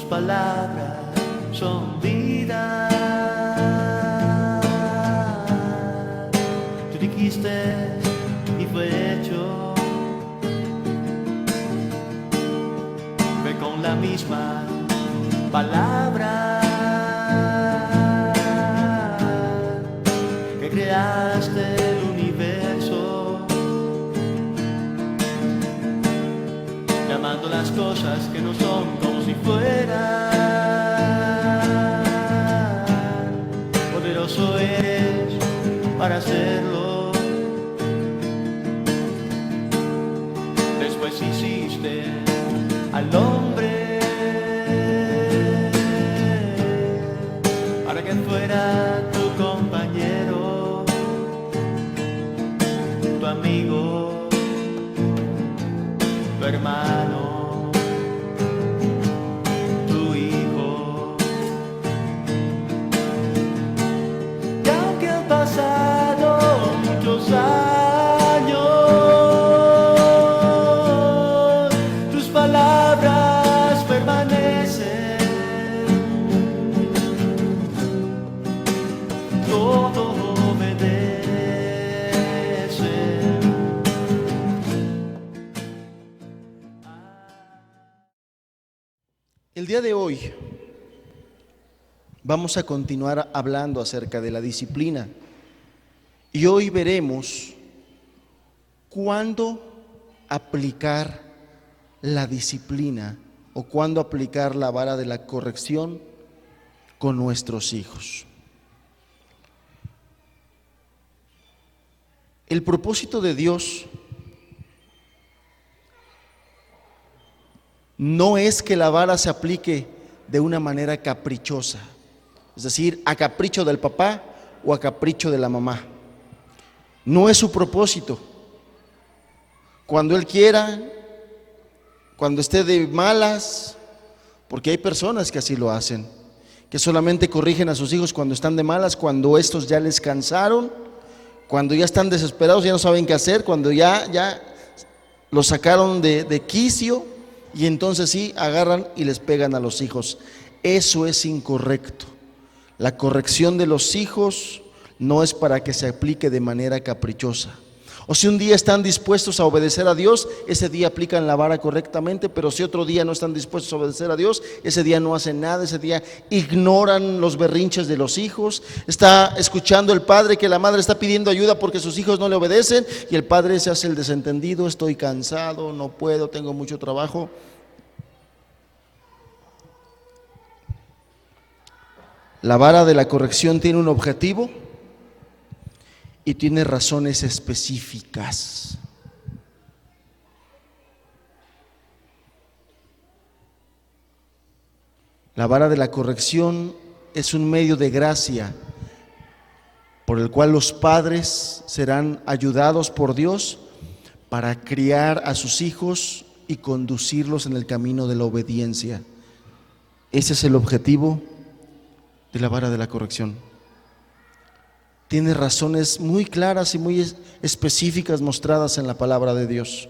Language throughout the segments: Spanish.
palabras son vida. Tú dijiste y fue hecho. Ve con la misma palabra que creaste el universo, llamando las cosas que no son como si fueran. Poderoso eres para hacerlo. Después hiciste al hombre para que fuera tu compañero, tu amigo, tu hermano, tu hijo. Y aunque han pasado muchos años, tus palabras permanecen. Todo obedece. El día de hoy vamos a continuar hablando acerca de la disciplina y hoy veremos cuándo aplicar la disciplina o cuándo aplicar la vara de la corrección con nuestros hijos. El propósito de Dios no es que la vara se aplique de una manera caprichosa, es decir, a capricho del papá o a capricho de la mamá. No es su propósito. Cuando Él quiera, cuando esté de malas, porque hay personas que así lo hacen, que solamente corrigen a sus hijos cuando están de malas, cuando estos ya les cansaron, cuando ya están desesperados, ya no saben qué hacer, cuando ya los sacaron de quicio, y entonces sí agarran y les pegan a los hijos. Eso es incorrecto. La corrección de los hijos no es para que se aplique de manera caprichosa. O si un día están dispuestos a obedecer a Dios, ese día aplican la vara correctamente, pero si otro día no están dispuestos a obedecer a Dios, ese día no hacen nada, ese día ignoran los berrinches de los hijos. Está escuchando el padre que la madre está pidiendo ayuda porque sus hijos no le obedecen y el padre se hace el desentendido: estoy cansado, no puedo, tengo mucho trabajo. La vara de la corrección tiene un objetivo y tiene razones específicas. La vara de la corrección es un medio de gracia por el cual los padres serán ayudados por Dios para criar a sus hijos y conducirlos en el camino de la obediencia. Ese es el objetivo de la vara de la corrección. Tiene razones muy claras y muy específicas mostradas en la palabra de Dios.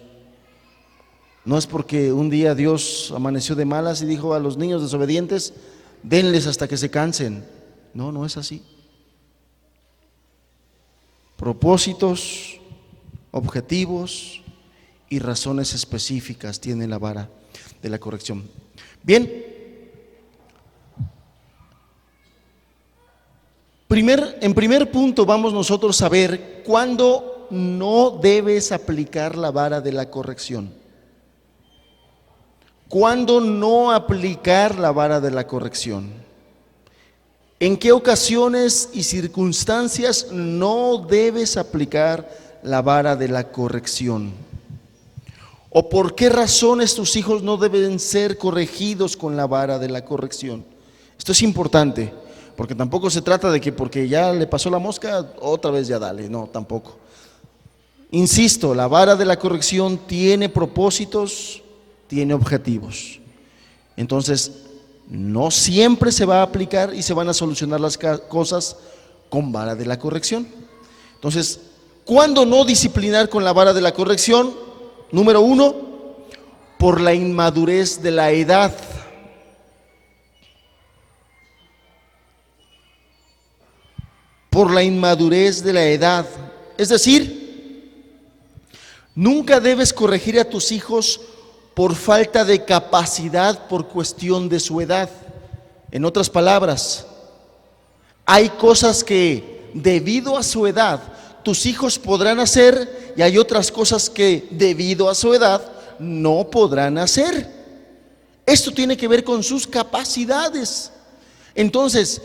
No es porque un día Dios amaneció de malas y dijo a los niños desobedientes: denles hasta que se cansen. No, no es así. Propósitos, objetivos y razones específicas tiene la vara de la corrección. Bien, en primer punto vamos nosotros a ver cuándo no debes aplicar la vara de la corrección. ¿Cuándo no aplicar la vara de la corrección? ¿En qué ocasiones y circunstancias no debes aplicar la vara de la corrección? ¿O por qué razones tus hijos no deben ser corregidos con la vara de la corrección? Esto es importante, porque tampoco se trata de que porque ya le pasó la mosca, otra vez ya dale. No, tampoco. Insisto, la vara de la corrección tiene propósitos, tiene objetivos. Entonces, no siempre se va a aplicar y se van a solucionar las cosas con vara de la corrección. Entonces, ¿cuándo no disciplinar con la vara de la corrección? Número 1, por la inmadurez de la edad. por la inmadurez de la edad. Es decir, nunca debes corregir a tus hijos por falta de capacidad por cuestión de su edad. En otras palabras, hay cosas que debido a su edad tus hijos podrán hacer y hay otras cosas que debido a su edad no podrán hacer. Esto tiene que ver con sus capacidades. Entonces,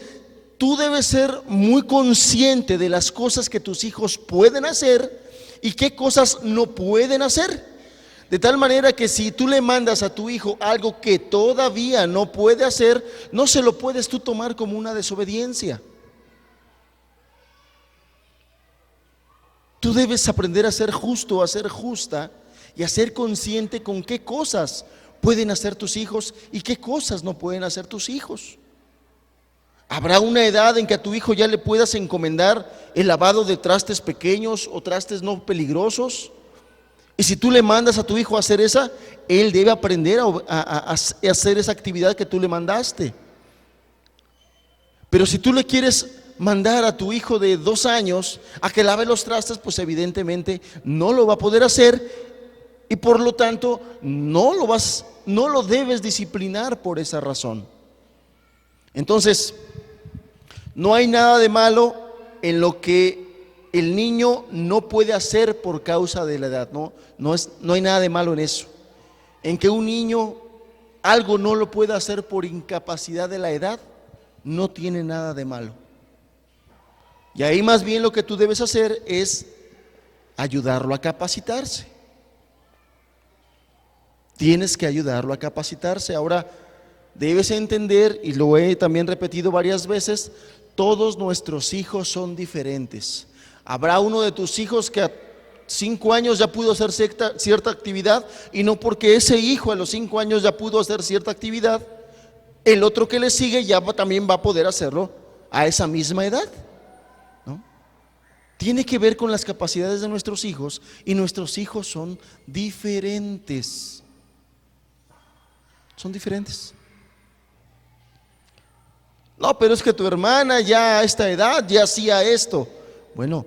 tú debes ser muy consciente de las cosas que tus hijos pueden hacer y qué cosas no pueden hacer. De tal manera que si tú le mandas a tu hijo algo que todavía no puede hacer, no se lo puedes tú tomar como una desobediencia. Tú debes aprender a ser justo, a ser justa y a ser consciente con qué cosas pueden hacer tus hijos y qué cosas no pueden hacer tus hijos. Habrá una edad en que a tu hijo ya le puedas encomendar el lavado de trastes pequeños o trastes no peligrosos. Y si tú le mandas a tu hijo a hacer esa, él debe aprender a hacer esa actividad que tú le mandaste. Pero si tú le quieres mandar a tu hijo de 2 años a que lave los trastes, pues evidentemente no lo va a poder hacer y por lo tanto no lo debes disciplinar por esa razón. Entonces, no hay nada de malo en lo que el niño no puede hacer por causa de la edad. No hay nada de malo en eso. En que un niño algo no lo pueda hacer por incapacidad de la edad, no tiene nada de malo. Y ahí más bien lo que tú debes hacer es ayudarlo a capacitarse. Tienes que ayudarlo a capacitarse. Ahora, debes entender, y lo he también repetido varias veces, todos nuestros hijos son diferentes. Habrá uno de tus hijos que a 5 años ya pudo hacer cierta actividad, y no porque ese hijo a los 5 años ya pudo hacer cierta actividad, el otro que le sigue también va a poder hacerlo a esa misma edad, ¿no? Tiene que ver con las capacidades de nuestros hijos, y nuestros hijos son diferentes. Son diferentes. No, pero es que tu hermana ya a esta edad ya hacía esto. Bueno,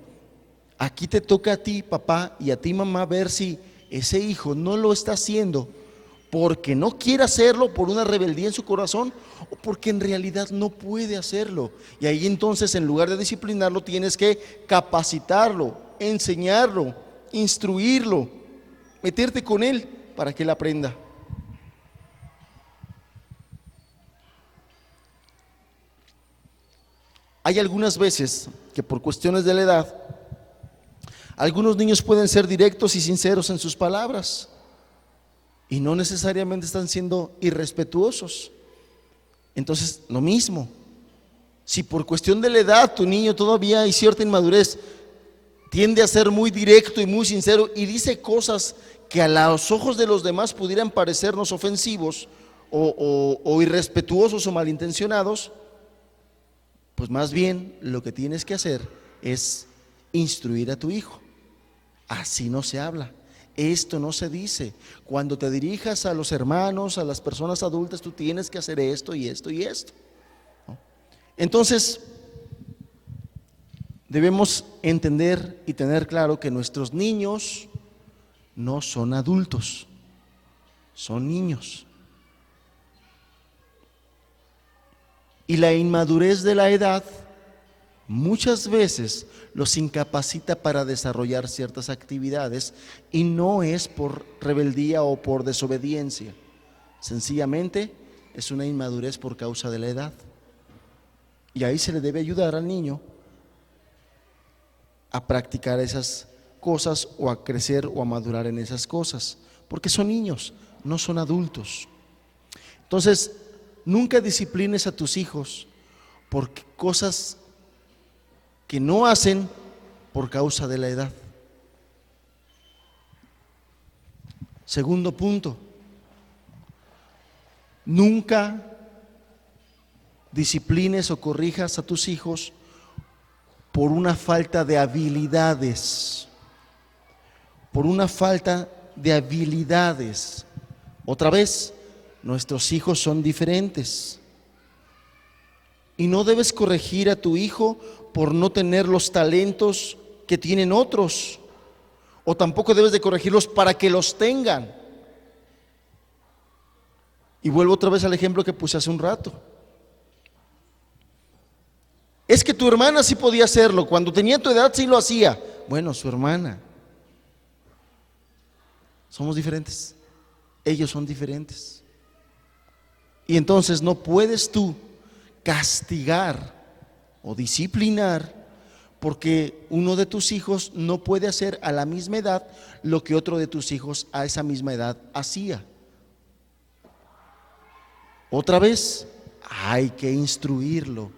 aquí te toca a ti, papá, y a ti, mamá, ver si ese hijo no lo está haciendo porque no quiere hacerlo, por una rebeldía en su corazón, o porque en realidad no puede hacerlo. Y ahí entonces, en lugar de disciplinarlo, tienes que capacitarlo, enseñarlo, instruirlo, meterte con él para que él aprenda. Hay algunas veces que por cuestiones de la edad, algunos niños pueden ser directos y sinceros en sus palabras y no necesariamente están siendo irrespetuosos. Entonces, lo mismo, si por cuestión de la edad tu niño todavía hay cierta inmadurez, tiende a ser muy directo y muy sincero y dice cosas que a los ojos de los demás pudieran parecernos ofensivos o irrespetuosos o malintencionados, pues más bien lo que tienes que hacer es instruir a tu hijo. Así no se habla, esto no se dice. Cuando te dirijas a los hermanos, a las personas adultas, tú tienes que hacer esto y esto y esto, ¿no? Entonces, debemos entender y tener claro que nuestros niños no son adultos, son niños. Y la inmadurez de la edad muchas veces los incapacita para desarrollar ciertas actividades, y no es por rebeldía o por desobediencia, sencillamente es una inmadurez por causa de la edad. Y ahí se le debe ayudar al niño a practicar esas cosas o a crecer o a madurar en esas cosas, porque son niños, no son adultos. Entonces, nunca disciplines a tus hijos por cosas que no hacen por causa de la edad. Segundo punto, nunca disciplines o corrijas a tus hijos por una falta de habilidades. Por una falta de habilidades. Otra vez, nuestros hijos son diferentes. Y no debes corregir a tu hijo por no tener los talentos que tienen otros, o tampoco debes de corregirlos para que los tengan. Y vuelvo otra vez al ejemplo que puse hace un rato. Es que tu hermana sí podía hacerlo, cuando tenía tu edad sí lo hacía. Bueno, su hermana. Somos diferentes, ellos son diferentes. Y entonces no puedes tú castigar o disciplinar porque uno de tus hijos no puede hacer a la misma edad lo que otro de tus hijos a esa misma edad hacía. Otra vez, hay que instruirlo,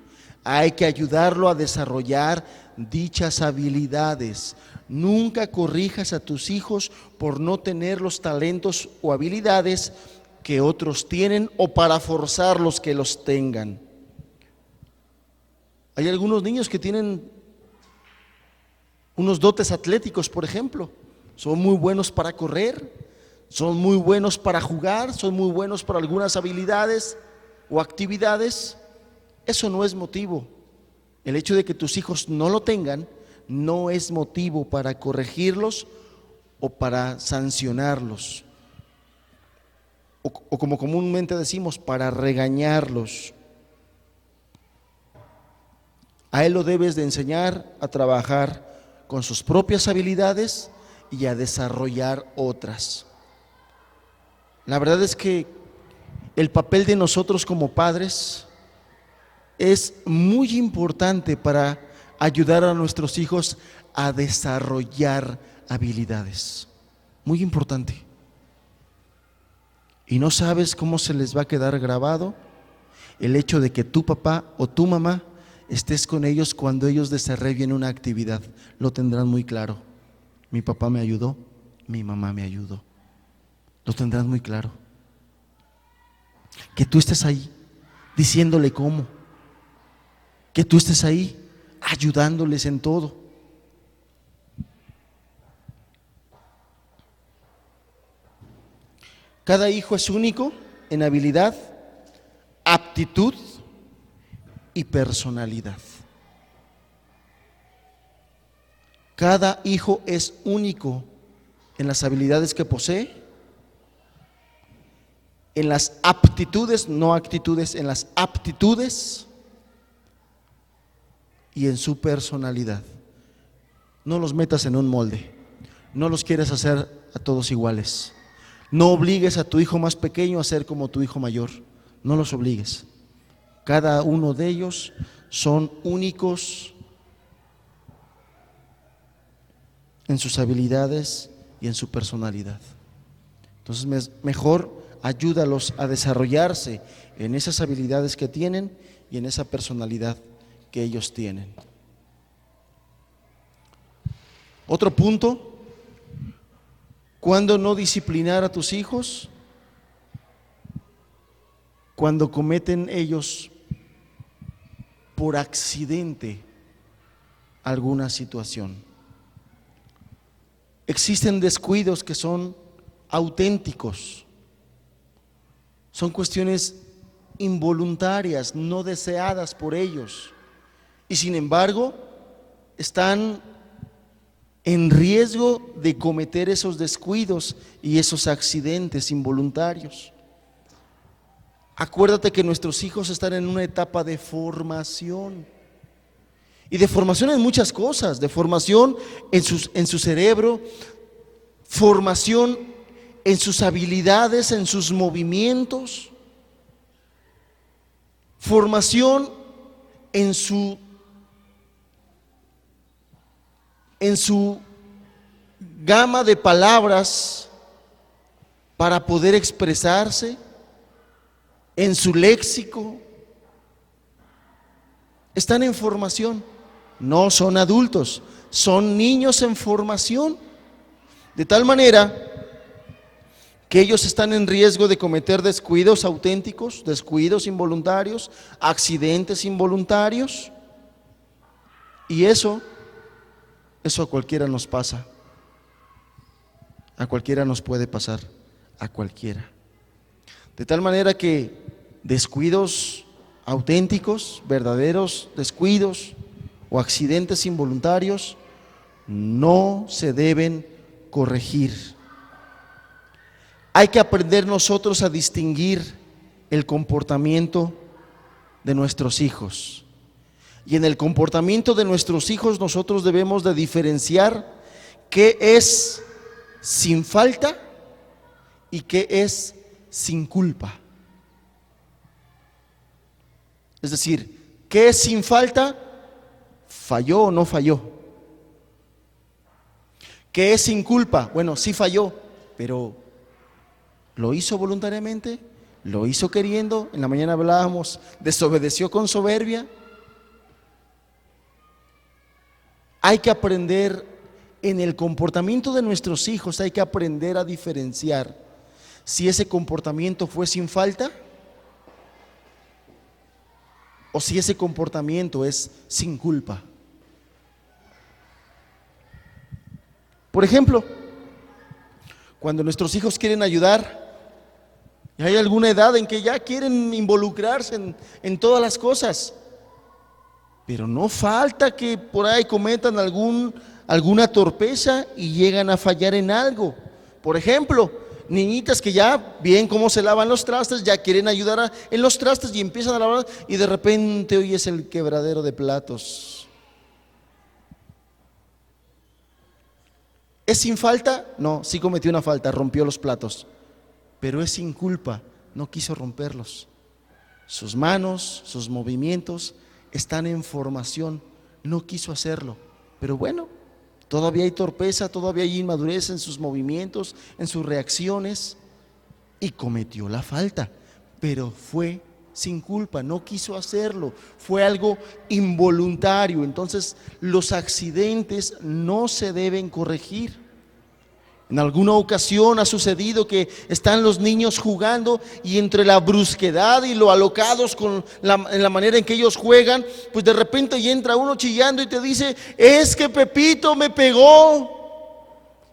hay que ayudarlo a desarrollar dichas habilidades. Nunca corrijas a tus hijos por no tener los talentos o habilidades que otros tienen o para forzarlos que los tengan. Hay algunos niños que tienen unos dotes atléticos, por ejemplo. Son muy buenos para correr, son muy buenos para jugar, son muy buenos para algunas habilidades o actividades. Eso no es motivo. El hecho de que tus hijos no lo tengan no es motivo para corregirlos o para sancionarlos, o como comúnmente decimos, para regañarlos. A él lo debes de enseñar a trabajar con sus propias habilidades y a desarrollar otras. La verdad es que el papel de nosotros como padres es muy importante para ayudar a nuestros hijos a desarrollar habilidades. Muy importante. Y no sabes cómo se les va a quedar grabado el hecho de que tu papá o tu mamá estés con ellos cuando ellos desarrollen una actividad. Lo tendrán muy claro. Mi papá me ayudó, mi mamá me ayudó. Lo tendrán muy claro. Que tú estés ahí diciéndole cómo. Que tú estés ahí ayudándoles en todo. Cada hijo es único en habilidad, aptitud y personalidad. Cada hijo es único en las habilidades que posee, en las aptitudes, no actitudes, en las aptitudes y en su personalidad. No los metas en un molde, no los quieras hacer a todos iguales. No obligues a tu hijo más pequeño a ser como tu hijo mayor, no los obligues. Cada uno de ellos son únicos en sus habilidades y en su personalidad. Entonces mejor ayúdalos a desarrollarse en esas habilidades que tienen y en esa personalidad que ellos tienen. Otro punto, ¿cuándo no disciplinar a tus hijos? Cuando cometen ellos por accidente alguna situación. Existen descuidos que son auténticos, son cuestiones involuntarias, no deseadas por ellos, y sin embargo están en riesgo de cometer esos descuidos y esos accidentes involuntarios. Acuérdate que nuestros hijos están en una etapa de formación, y de formación en muchas cosas, de formación en su cerebro, formación en sus habilidades, en sus movimientos, formación en su gama de palabras para poder expresarse, en su léxico. Están en formación, no son adultos, son niños en formación, de tal manera que ellos están en riesgo de cometer descuidos auténticos, descuidos involuntarios, accidentes involuntarios, y eso a cualquiera nos pasa, a cualquiera nos puede pasar, a cualquiera. De tal manera que descuidos auténticos, verdaderos descuidos o accidentes involuntarios no se deben corregir. Hay que aprender nosotros a distinguir el comportamiento de nuestros hijos. Y en el comportamiento de nuestros hijos nosotros debemos de diferenciar qué es sin falta y qué es sin culpa. Es decir, ¿qué es sin falta? ¿Falló o no falló? ¿Qué es sin culpa? Bueno, sí falló, pero ¿lo hizo voluntariamente? ¿Lo hizo queriendo? En la mañana hablábamos, ¿desobedeció con soberbia? Hay que aprender en el comportamiento de nuestros hijos, hay que aprender a diferenciar si ese comportamiento fue sin falta o si ese comportamiento es sin culpa. Por ejemplo, cuando nuestros hijos quieren ayudar, y hay alguna edad en que ya quieren involucrarse en todas las cosas, pero no falta que por ahí cometan alguna torpeza y llegan a fallar en algo. Por ejemplo, niñitas que ya ven cómo se lavan los trastes, ya quieren ayudar en los trastes y empiezan a lavar y de repente oyes el quebradero de platos. ¿Es sin falta? No, sí cometió una falta, rompió los platos, pero es sin culpa, no quiso romperlos. Sus manos, sus movimientos están en formación, no quiso hacerlo, pero bueno, todavía hay torpeza, todavía hay inmadurez en sus movimientos, en sus reacciones, y cometió la falta, pero fue sin culpa, no quiso hacerlo, fue algo involuntario. Entonces los accidentes no se deben corregir. En alguna ocasión ha sucedido que están los niños jugando y entre la brusquedad y lo alocados en la manera en que ellos juegan, pues de repente ya entra uno chillando y te dice: es que Pepito me pegó.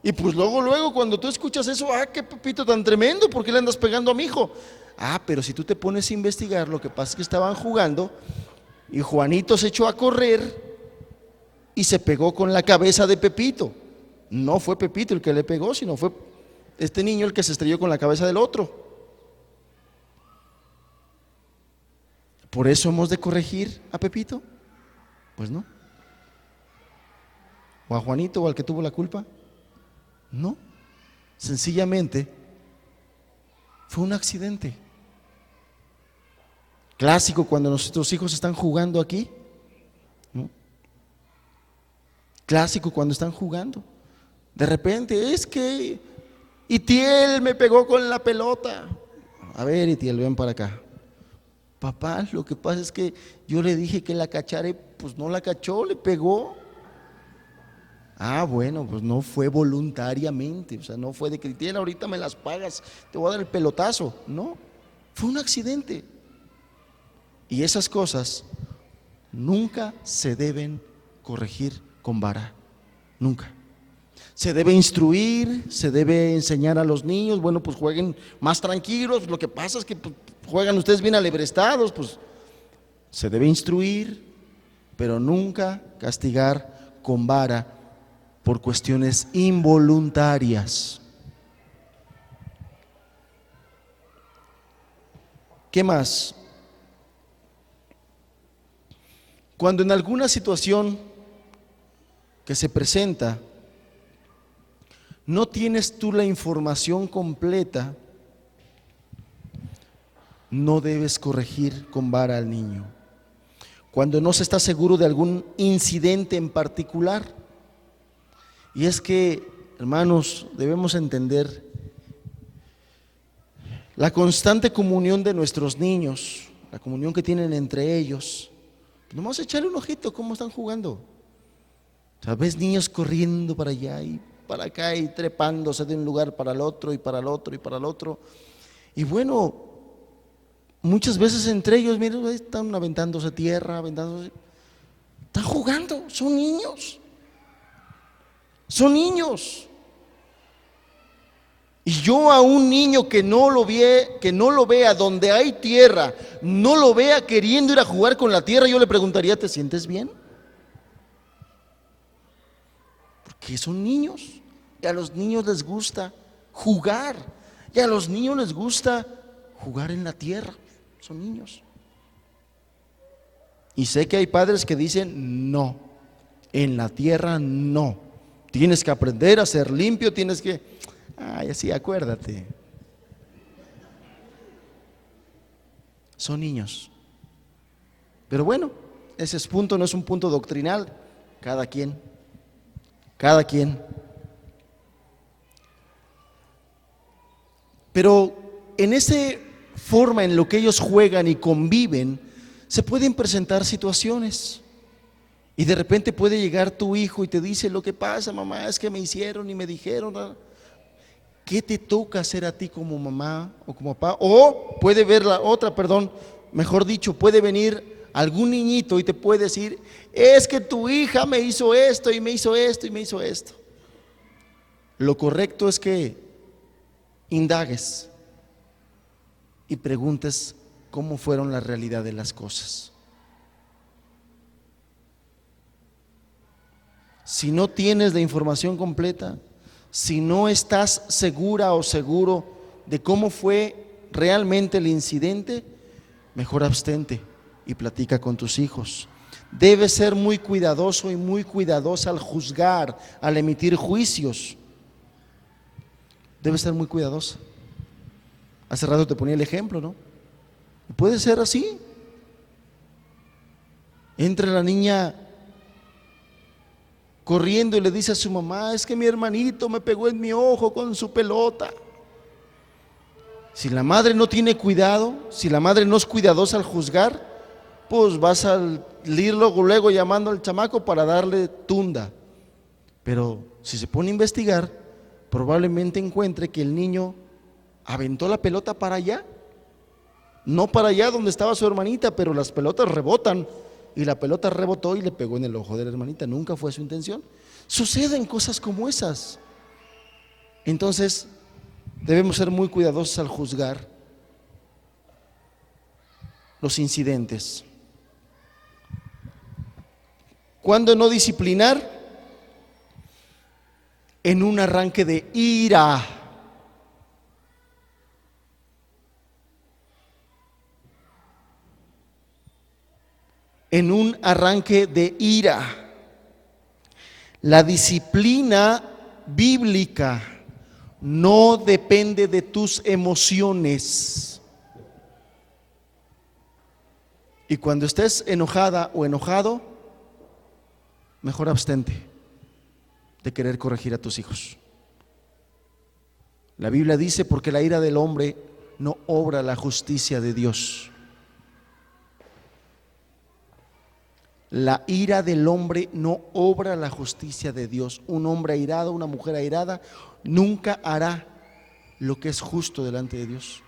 Y pues luego cuando tú escuchas eso, qué Pepito tan tremendo, ¿por qué le andas pegando a mi hijo? Pero si tú te pones a investigar, lo que pasa es que estaban jugando y Juanito se echó a correr y se pegó con la cabeza de Pepito. No fue Pepito el que le pegó, sino fue este niño el que se estrelló con la cabeza del otro. ¿Por eso hemos de corregir a Pepito? Pues no. ¿O a Juanito o al que tuvo la culpa? No. Sencillamente fue un accidente. Clásico cuando nuestros hijos están jugando aquí, ¿no? Clásico cuando están jugando. De repente, es que Itiel me pegó con la pelota. A ver, Itiel, ven para acá. Papá, lo que pasa es que yo le dije que la cachara y pues no la cachó, le pegó. Bueno, pues no fue voluntariamente, o sea, no fue de que Itiel, ahorita me las pagas, te voy a dar el pelotazo. No, fue un accidente. Y esas cosas nunca se deben corregir con vara, nunca. Se debe instruir, se debe enseñar a los niños, bueno, pues jueguen más tranquilos, lo que pasa es que pues, juegan ustedes bien alebrestados, pues se debe instruir, pero nunca castigar con vara por cuestiones involuntarias. ¿Qué más? Cuando en alguna situación que se presenta no tienes tú la información completa, no debes corregir con vara al niño. Cuando no se está seguro de algún incidente en particular. Y es que, hermanos, debemos entender la constante comunión de nuestros niños, la comunión que tienen entre ellos. Nomás echarle un ojito cómo están jugando. O sea, ves niños corriendo para allá y para acá y trepándose de un lugar para el otro y para el otro y para el otro. Y bueno, muchas veces entre ellos, miren, están aventándose tierra, están jugando, son niños. Son niños. Y yo a un niño que no lo vea donde hay tierra, no lo vea queriendo ir a jugar con la tierra, yo le preguntaría, ¿te sientes bien? Porque son niños, y a los niños les gusta jugar, y a los niños les gusta jugar en la tierra, son niños. Y sé que hay padres que dicen, no, en la tierra no, tienes que aprender a ser limpio, tienes que... Ay, así, acuérdate. Son niños. Pero bueno, ese punto no es un punto doctrinal. Cada quien. Pero en esa forma en lo que ellos juegan y conviven, se pueden presentar situaciones. Y de repente puede llegar tu hijo y te dice, lo que pasa, mamá, es que me hicieron y me dijeron. ¿Qué te toca hacer a ti como mamá o como papá? O puede ver la otra, mejor dicho, puede venir algún niñito y te puede decir, es que tu hija me hizo esto y me hizo esto y me hizo esto. Lo correcto es que indagues y preguntes cómo fueron la realidad de las cosas. Si no tienes la información completa, si no estás segura o seguro de cómo fue realmente el incidente, mejor abstente y platica con tus hijos. Debes ser muy cuidadoso y muy cuidadosa al juzgar, al emitir juicios. Debes ser muy cuidadosa. Hace rato te ponía el ejemplo, ¿no? Puede ser así. Entra la niña corriendo y le dice a su mamá, es que mi hermanito me pegó en mi ojo con su pelota. Si la madre no tiene cuidado, si la madre no es cuidadosa al juzgar, pues vas a ir luego llamando al chamaco para darle tunda. Pero si se pone a investigar, probablemente encuentre que el niño aventó la pelota para allá, no para allá donde estaba su hermanita, pero las pelotas rebotan. Y la pelota rebotó y le pegó en el ojo de la hermanita. Nunca fue su intención. Suceden cosas como esas. Entonces, debemos ser muy cuidadosos al juzgar los incidentes. ¿Cuándo no disciplinar? En un arranque de ira. En un arranque de ira. La disciplina bíblica no depende de tus emociones. Y cuando estés enojada o enojado, mejor abstente de querer corregir a tus hijos. La Biblia dice, porque la ira del hombre no obra la justicia de Dios. La ira del hombre no obra la justicia de Dios. Un hombre airado, una mujer airada, nunca hará lo que es justo delante de Dios.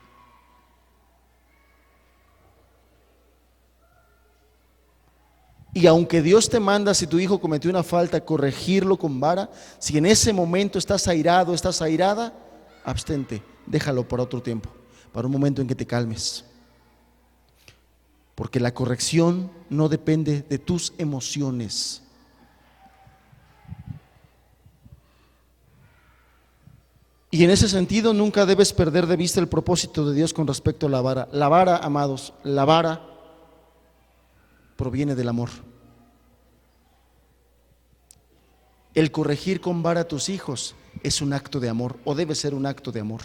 Y aunque Dios te manda, si tu hijo cometió una falta, corregirlo con vara, si en ese momento estás airado, estás airada, abstente, déjalo para otro tiempo, para un momento en que te calmes. Porque la corrección no depende de tus emociones. Y en ese sentido nunca debes perder de vista el propósito de Dios con respecto a la vara. La vara, amados, la vara proviene del amor. El corregir con vara a tus hijos es un acto de amor, o debe ser un acto de amor.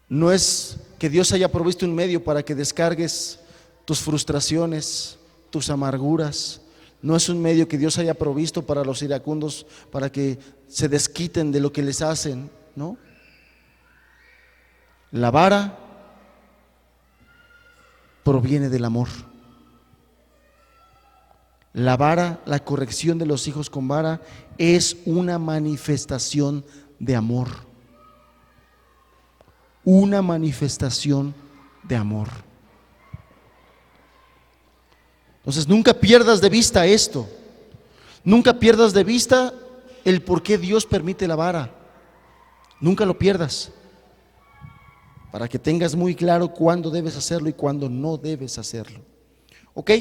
No es que Dios haya provisto un medio para que descargues tus frustraciones, tus amarguras. No es un medio que Dios haya provisto para los iracundos, para que se desquiten de lo que les hacen, ¿no? La vara proviene del amor. La vara, la corrección de los hijos con vara, es una manifestación de amor. Una manifestación de amor. Entonces nunca pierdas de vista esto. Nunca pierdas de vista el por qué Dios permite la vara. Nunca lo pierdas, para que tengas muy claro cuándo debes hacerlo y cuándo no debes hacerlo. ¿Ok?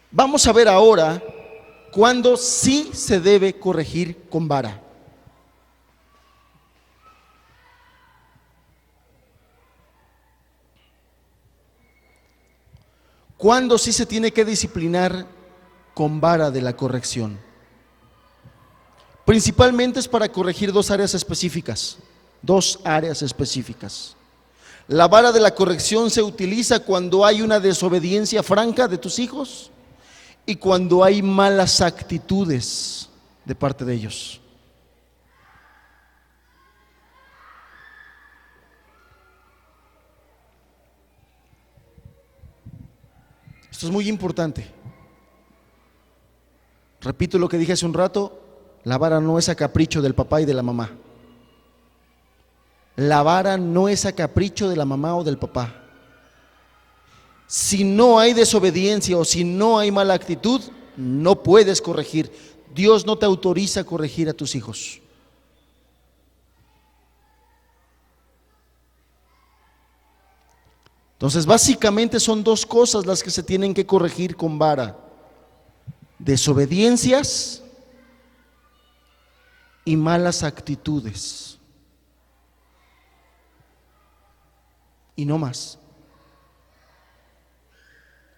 Vamos a ver ahora cuándo sí se debe corregir con vara. ¿Cuándo sí se tiene que disciplinar con vara de la corrección? Principalmente es para corregir dos áreas específicas. La vara de la corrección se utiliza cuando hay una desobediencia franca de tus hijos y cuando hay malas actitudes de parte de ellos. Esto es muy importante. Repito lo que dije hace un rato, la vara no es a capricho del papá y de la mamá. La vara no es a capricho de la mamá o del papá. Si no hay desobediencia o si no hay mala actitud, no puedes corregir. Dios no te autoriza a corregir a tus hijos. Entonces, básicamente son dos cosas las que se tienen que corregir con vara: desobediencias y malas actitudes. Y no más.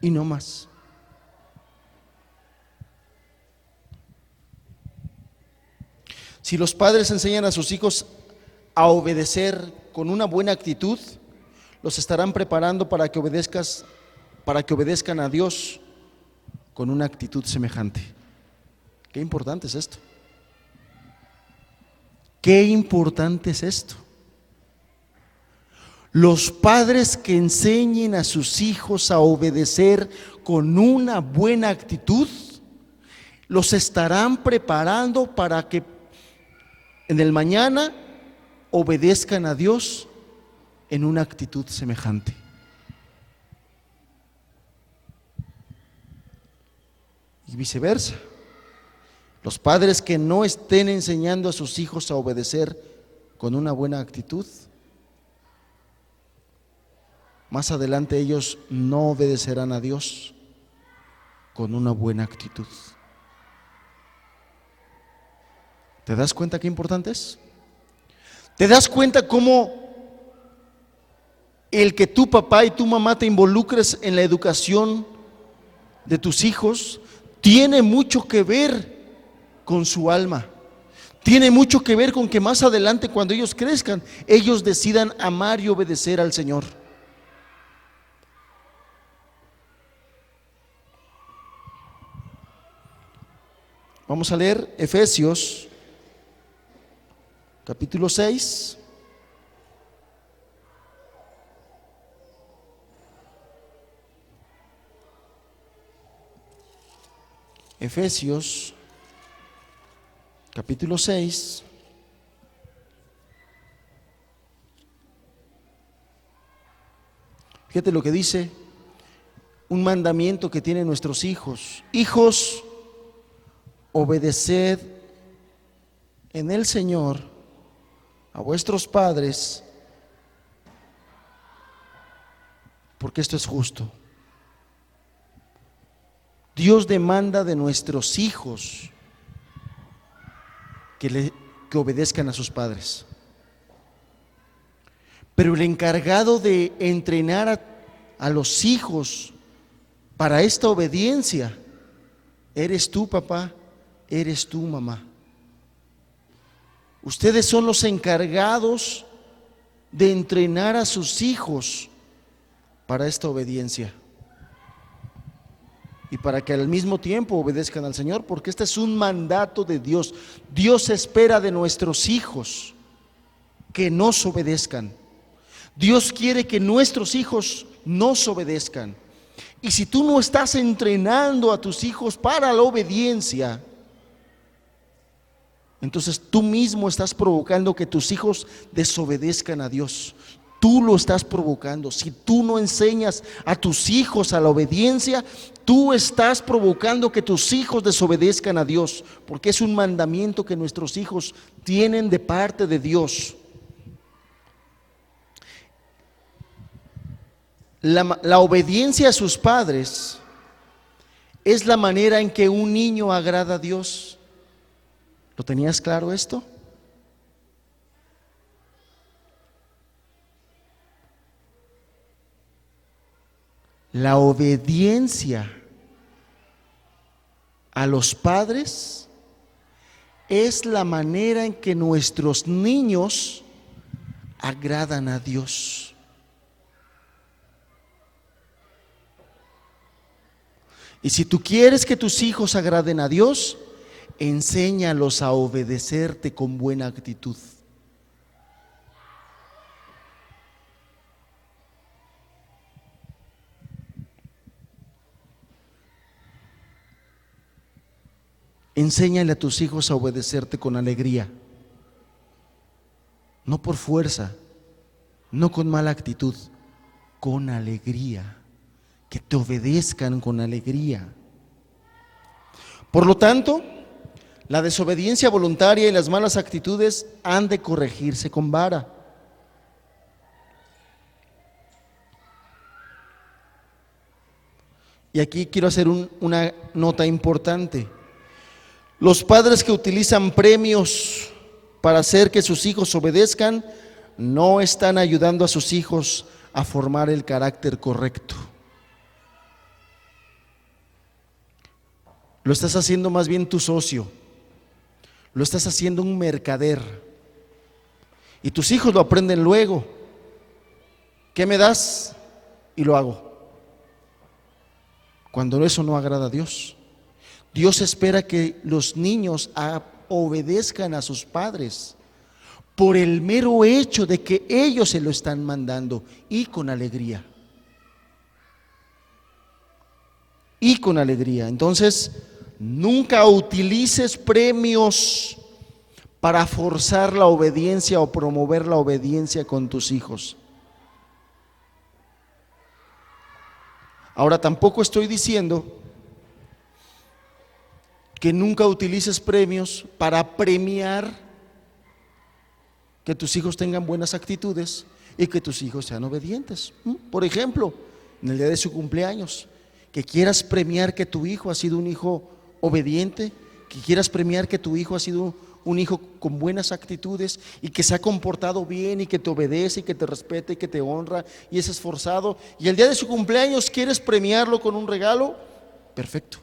Y no más. Si los padres enseñan a sus hijos a obedecer con una buena actitud, los estarán preparando para que obedezcan a Dios con una actitud semejante. Qué importante es esto. Qué importante es esto. Los padres que enseñen a sus hijos a obedecer con una buena actitud, los estarán preparando para que en el mañana obedezcan a Dios en una actitud semejante. Y viceversa. Los padres que no estén enseñando a sus hijos a obedecer con una buena actitud, más adelante ellos no obedecerán a Dios con una buena actitud. ¿Te das cuenta qué importante es? ¿Te das cuenta cómo el que tu papá y tu mamá te involucres en la educación de tus hijos tiene mucho que ver con su alma? Tiene mucho que ver con que más adelante, cuando ellos crezcan, ellos decidan amar y obedecer al Señor. Vamos a leer Efesios capítulo 6. Efesios capítulo 6. Fíjate lo que dice, un mandamiento que tienen nuestros hijos. Hijos, obedeced en el Señor a vuestros padres, porque esto es justo. Dios demanda de nuestros hijos que obedezcan a sus padres. Pero el encargado de entrenar a los hijos para esta obediencia, eres tú, papá, eres tú, mamá. Ustedes son los encargados de entrenar a sus hijos para esta obediencia y para que al mismo tiempo obedezcan al Señor, porque este es un mandato de Dios. Dios espera de nuestros hijos que nos obedezcan. Dios quiere que nuestros hijos nos obedezcan. Y si tú no estás entrenando a tus hijos para la obediencia, entonces tú mismo estás provocando que tus hijos desobedezcan a Dios. tú lo estás provocando. Si tú no enseñas a tus hijos a la obediencia, tú estás provocando que tus hijos desobedezcan a Dios, porque es un mandamiento que nuestros hijos tienen de parte de Dios. La obediencia a sus padres es la manera en que un niño agrada a Dios. ¿Lo tenías claro esto? La obediencia a los padres es la manera en que nuestros niños agradan a Dios. Y si tú quieres que tus hijos agraden a Dios, enséñalos a obedecerte con buena actitud. Enséñale a tus hijos a obedecerte con alegría, no por fuerza, no con mala actitud, con alegría, que te obedezcan con alegría. Por lo tanto, la desobediencia voluntaria y las malas actitudes han de corregirse con vara. Y aquí quiero hacer una nota importante. Los padres que utilizan premios para hacer que sus hijos obedezcan no están ayudando a sus hijos a formar el carácter correcto. Lo estás haciendo más bien tu socio, lo estás haciendo un mercader, y tus hijos lo aprenden luego. ¿Qué me das? Y lo hago. Cuando eso no agrada a Dios. Dios espera que los niños obedezcan a sus padres por el mero hecho de que ellos se lo están mandando, y con alegría. Y con alegría. Entonces, nunca utilices premios para forzar la obediencia o promover la obediencia con tus hijos. Ahora, tampoco estoy diciendo que nunca utilices premios para premiar que tus hijos tengan buenas actitudes y que tus hijos sean obedientes. Por ejemplo, en el día de su cumpleaños, que quieras premiar que tu hijo ha sido un hijo obediente, que quieras premiar que tu hijo ha sido un hijo con buenas actitudes y que se ha comportado bien y que te obedece y que te respeta y que te honra y es esforzado, y el día de su cumpleaños quieres premiarlo con un regalo, perfecto,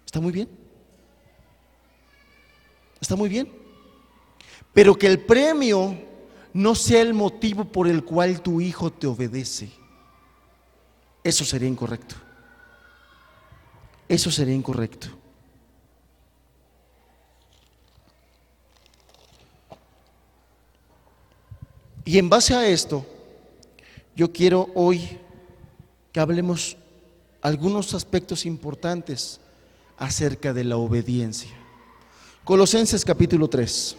está muy bien, está muy bien, pero que el premio no sea el motivo por el cual tu hijo te obedece. Eso sería incorrecto. Eso sería incorrecto. Y en base a esto, yo quiero hoy que hablemos algunos aspectos importantes acerca de la obediencia. Colosenses capítulo 3.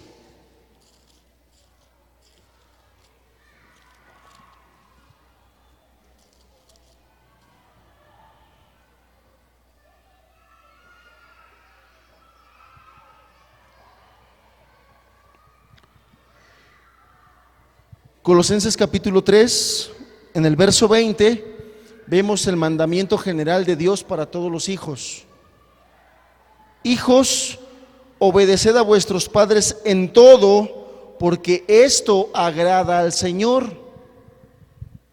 Colosenses capítulo 3, en el verso 20, vemos el mandamiento general de Dios para todos los hijos. Hijos, obedeced a vuestros padres en todo, porque esto agrada al Señor.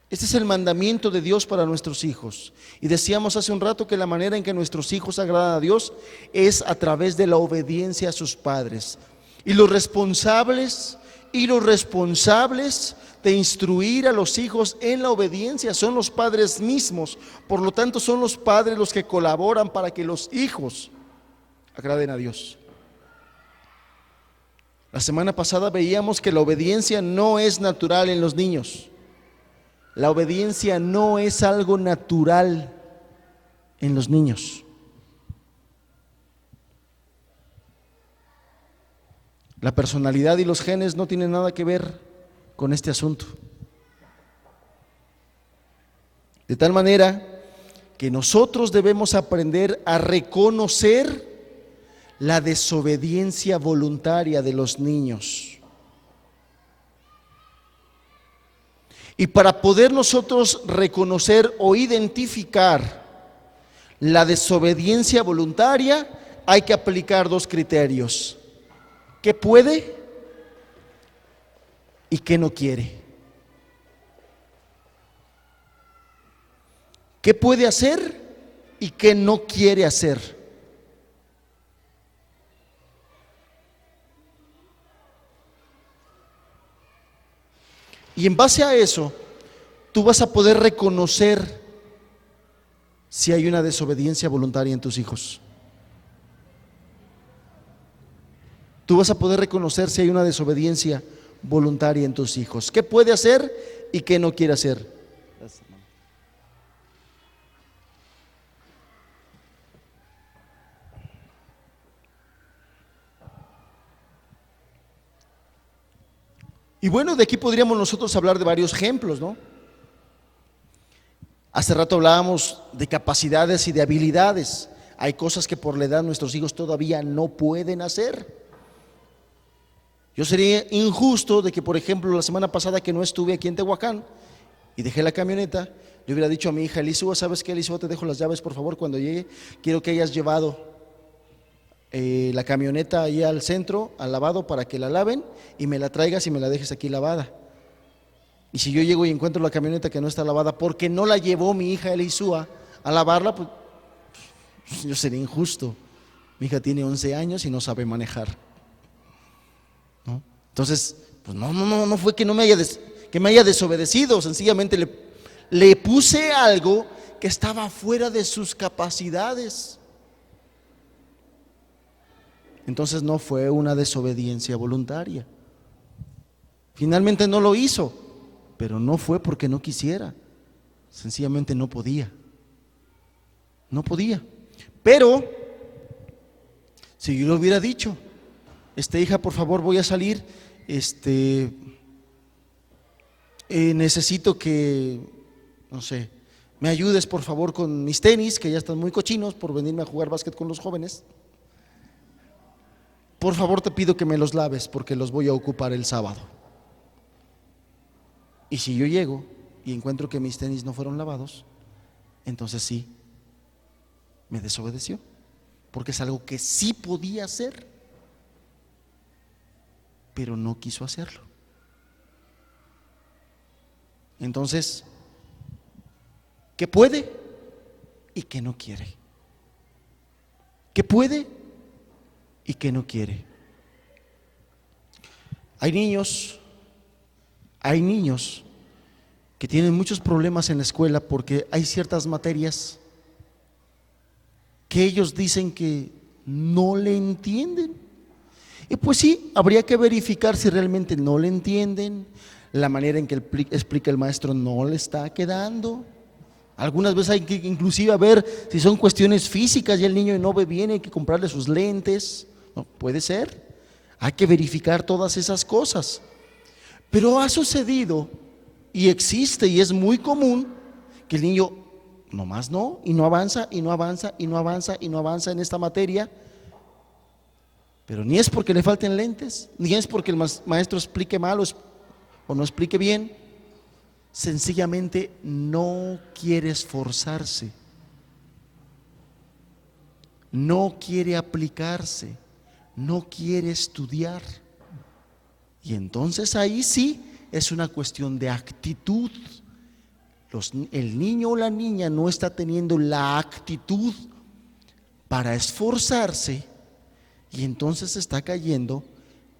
Este es el mandamiento de Dios para nuestros hijos. Y decíamos hace un rato que la manera en que nuestros hijos agradan a Dios es a través de la obediencia a sus padres. Y los responsables de instruir a los hijos en la obediencia son los padres mismos. Por lo tanto, son los padres los que colaboran para que los hijos agraden a Dios. La semana pasada veíamos que la obediencia no es natural en los niños. La obediencia no es algo natural en los niños. La personalidad y los genes no tienen nada que ver con este asunto. De tal manera que nosotros debemos aprender a reconocer la desobediencia voluntaria de los niños. Y para poder nosotros reconocer o identificar la desobediencia voluntaria, hay que aplicar dos criterios: ¿qué puede y qué no quiere? ¿Qué puede hacer y qué no quiere hacer? Y en base a eso, tú vas a poder reconocer si hay una desobediencia voluntaria en tus hijos. Tú vas a poder reconocer si hay una desobediencia voluntaria en tus hijos. ¿Qué puede hacer y qué no quiere hacer? Y bueno, de aquí podríamos nosotros hablar de varios ejemplos, ¿no? Hace rato hablábamos de capacidades y de habilidades. Hay cosas que por la edad nuestros hijos todavía no pueden hacer. Yo sería injusto de que, por ejemplo, la semana pasada que no estuve aquí en Tehuacán y dejé la camioneta, le hubiera dicho a mi hija Elisúa: ¿sabes qué, Elisúa? Te dejo las llaves, por favor, cuando llegue. Quiero que hayas llevado la camioneta ahí al centro, al lavado, para que la laven y me la traigas y me la dejes aquí lavada. Y si yo llego y encuentro la camioneta que no está lavada porque no la llevó mi hija Elisúa a lavarla, pues yo sería injusto. Mi hija tiene 11 años y no sabe manejar, ¿no? Entonces, pues no fue que que me haya desobedecido, sencillamente le puse algo que estaba fuera de sus capacidades. Entonces no fue una desobediencia voluntaria. Finalmente no lo hizo, pero no fue porque no quisiera, sencillamente no podía. No podía. Pero si yo le hubiera dicho: hija, por favor, voy a salir, necesito que, no sé, me ayudes por favor con mis tenis, que ya están muy cochinos por venirme a jugar básquet con los jóvenes. Por favor, te pido que me los laves porque los voy a ocupar el sábado. Y si yo llego y encuentro que mis tenis no fueron lavados, entonces sí, me desobedeció, porque es algo que sí podía hacer, pero no quiso hacerlo. Entonces, ¿qué puede y qué no quiere? ¿Qué puede y qué no quiere? Hay niños que tienen muchos problemas en la escuela porque hay ciertas materias que ellos dicen que no le entienden. Y pues sí, habría que verificar si realmente no le entienden, la manera en que explica el maestro no le está quedando. Algunas veces hay que inclusive ver si son cuestiones físicas y el niño no ve bien, hay que comprarle sus lentes. No, puede ser, hay que verificar todas esas cosas. Pero ha sucedido y existe y es muy común que el niño nomás no, y no avanza, y no avanza, y no avanza, y no avanza en esta materia. Pero ni es porque le falten lentes, ni es porque el maestro explique mal o no explique bien. Sencillamente no quiere esforzarse, no quiere aplicarse, no quiere estudiar. Y entonces ahí sí es una cuestión de actitud. El niño o la niña no está teniendo la actitud para esforzarse y entonces está cayendo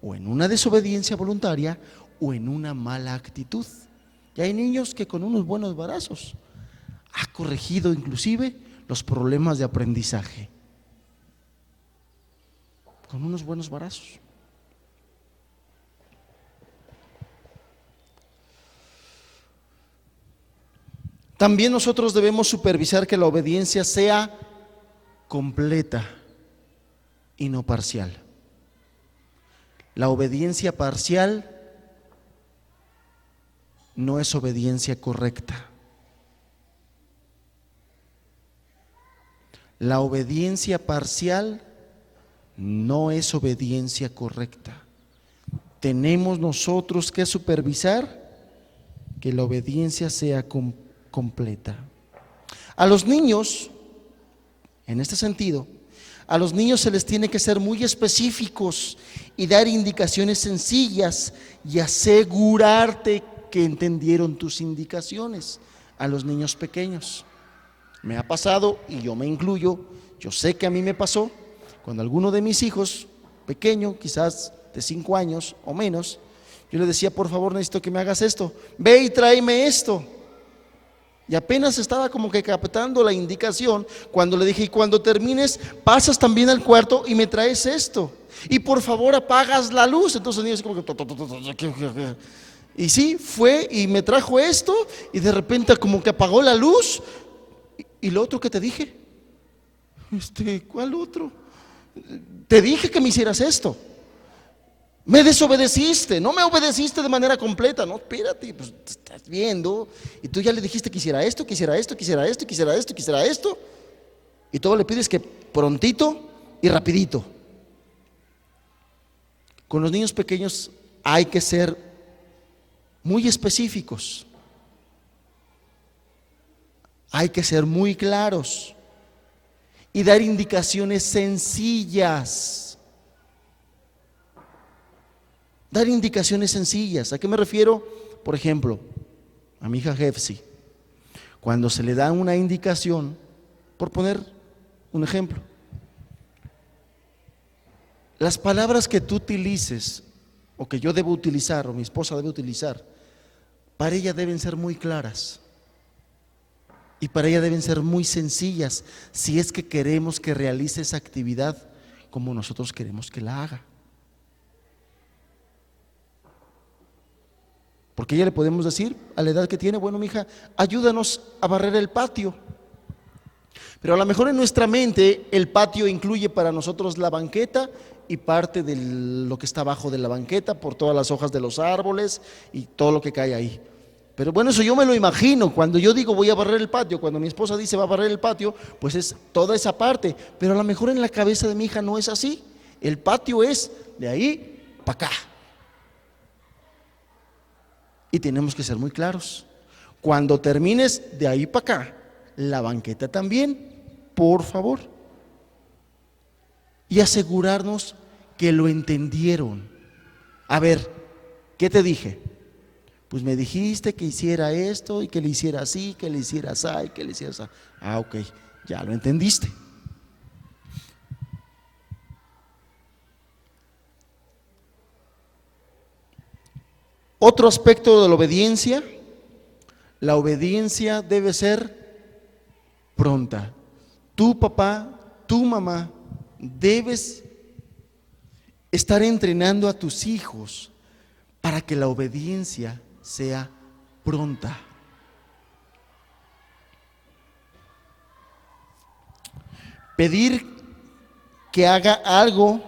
o en una desobediencia voluntaria o en una mala actitud. Y hay niños que con unos buenos varazos ha corregido inclusive los problemas de aprendizaje, con unos buenos varazos. También nosotros debemos supervisar que la obediencia sea completa y no parcial. La obediencia parcial no es obediencia correcta. La obediencia parcial no es obediencia correcta. Tenemos nosotros que supervisar que la obediencia sea completa. A los niños, en este sentido, a los niños se les tiene que ser muy específicos y dar indicaciones sencillas y asegurarte que entendieron tus indicaciones a los niños pequeños. Me ha pasado, y yo me incluyo, yo sé que a mí me pasó, cuando alguno de mis hijos, pequeño, quizás de 5 años o menos, yo le decía, por favor, necesito que me hagas esto, ve y tráeme esto. Y apenas estaba como que captando la indicación cuando le dije, y cuando termines, pasas también al cuarto y me traes esto. Y por favor, apagas la luz. Entonces el niño así como que... Y sí, fue y me trajo esto, y de repente como que apagó la luz. ¿Y lo otro que te dije? ¿Cuál otro? Te dije que me hicieras esto. Me desobedeciste, no me obedeciste de manera completa. No, espérate, pues te estás viendo. Y tú ya le dijiste que hiciera esto, que hiciera esto, que hiciera esto, que hiciera esto, que hiciera esto. Y todo le pides que prontito y rapidito. Con los niños pequeños hay que ser muy específicos. Hay que ser muy claros y dar indicaciones sencillas. Dar indicaciones sencillas. ¿A qué me refiero? Por ejemplo, a mi hija Jefsi, cuando se le da una indicación, por poner un ejemplo, las palabras que tú utilices, o que yo debo utilizar, o mi esposa debe utilizar, para ella deben ser muy claras. Y para ella deben ser muy sencillas, si es que queremos que realice esa actividad como nosotros queremos que la haga. Porque ella le podemos decir, a la edad que tiene, bueno, mija, ayúdanos a barrer el patio. Pero a lo mejor en nuestra mente el patio incluye para nosotros la banqueta y parte de lo que está abajo de la banqueta, por todas las hojas de los árboles y todo lo que cae ahí. Pero bueno, eso yo me lo imagino. Cuando yo digo voy a barrer el patio, cuando mi esposa dice va a barrer el patio, pues es toda esa parte. Pero a lo mejor en la cabeza de mi hija no es así. El patio es de ahí para acá. Y tenemos que ser muy claros. Cuando termines de ahí para acá, la banqueta también, por favor. Y asegurarnos que lo entendieron. A ver, ¿qué te dije? Pues me dijiste que hiciera esto y que le hiciera así, que le hiciera así y que le hiciera así. Ah, ok, ya lo entendiste. Otro aspecto de la obediencia debe ser pronta. Tu papá, tu mamá, debes estar entrenando a tus hijos para que la obediencia sea pronta. Pedir que haga algo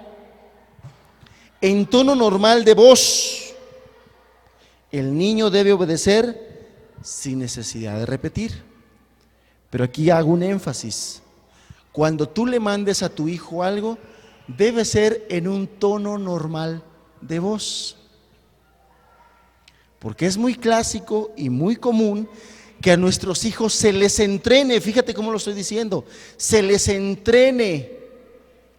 en tono normal de voz. El niño debe obedecer sin necesidad de repetir. Pero aquí hago un énfasis. Cuando tú le mandes a tu hijo algo, debe ser en un tono normal de voz. Porque es muy clásico y muy común que a nuestros hijos se les entrene, fíjate cómo lo estoy diciendo, se les entrene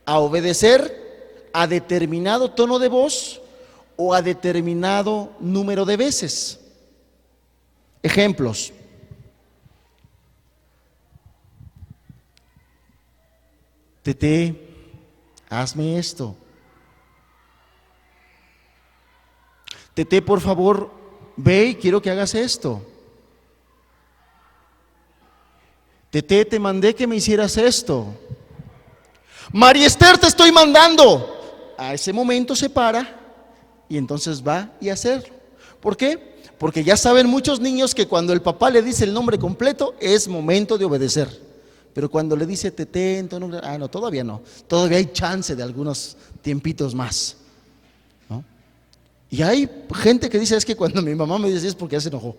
a obedecer a determinado tono de voz o a determinado número de veces. Ejemplos. Tete, hazme esto. Tete, por favor, ve y quiero que hagas esto. Tete, te mandé que me hicieras esto. María Esther, te estoy mandando. A ese momento se para y entonces va y hacerlo. ¿Por qué? Porque ya saben muchos niños que cuando el papá le dice el nombre completo es momento de obedecer. Pero cuando le dice Tete, entonces, no, todavía no. Todavía hay chance de algunos tiempitos más, ¿no? Y hay gente que dice, es que cuando mi mamá me dice así es porque ya se enojó,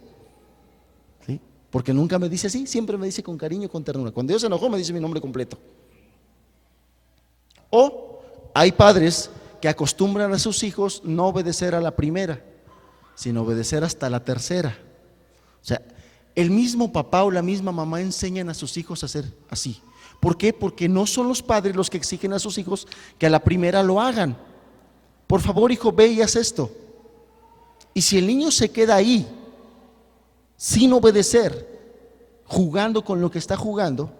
¿sí? Porque nunca me dice así, siempre me dice con cariño, con ternura. Cuando ella se enojó me dice mi nombre completo. O hay padres que acostumbran a sus hijos no obedecer a la primera, sino obedecer hasta la tercera. O sea, el mismo papá o la misma mamá enseñan a sus hijos a ser así. ¿Por qué? Porque no son los padres los que exigen a sus hijos que a la primera lo hagan. Por favor, hijo, ve y haz esto. Y si el niño se queda ahí, sin obedecer, jugando con lo que está jugando,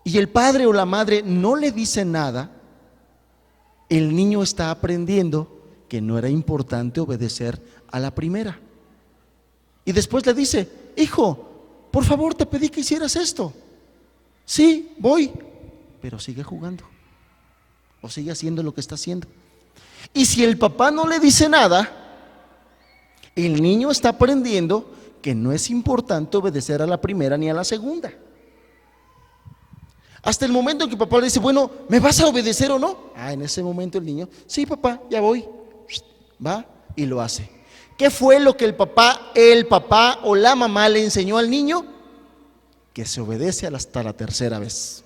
y el padre o la madre no le dice nada, el niño está aprendiendo que no era importante obedecer a la primera. Y después le dice: hijo, por favor, te pedí que hicieras esto. Sí, voy, pero sigue jugando o sigue haciendo lo que está haciendo. Y si el papá no le dice nada, el niño está aprendiendo que no es importante obedecer a la primera ni a la segunda. Hasta el momento en que papá le dice: bueno, ¿me vas a obedecer o no? En ese momento el niño: sí, papá, ya voy. Va y lo hace. ¿Qué fue lo que el papá o la mamá le enseñó al niño? Que se obedece hasta la tercera vez.